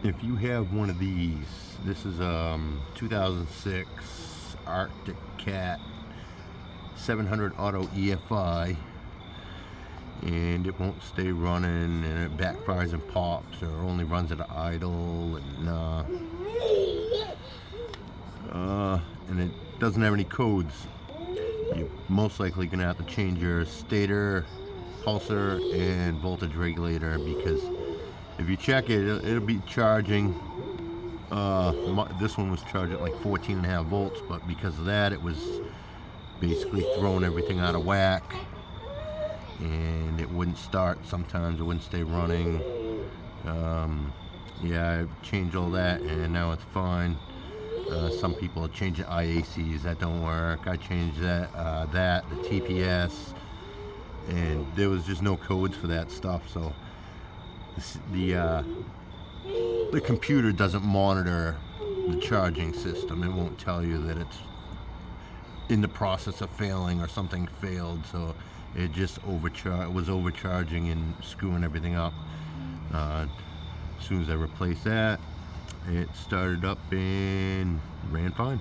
If you have one of these, this is 2006 Arctic Cat 700 Auto EFI, and it won't stay running, and it backfires and pops, or only runs at idle, and it doesn't have any codes. You're most likely gonna have to change your stator, pulsar, and voltage regulator, because if you check it, it'll be charging. This one was charged at like 14.5 volts, but because of that, it was basically throwing everything out of whack, and it wouldn't start. Sometimes it wouldn't stay running. Yeah, I changed all that, and now it's fine. Some people are changing IACs, that don't work. I changed that, the TPS, and there was just no codes for that stuff. So the computer doesn't monitor the charging system. It won't tell you that it's in the process of failing or something failed. So it just was overcharging and screwing everything up. As soon as I replaced that, it started up and ran fine.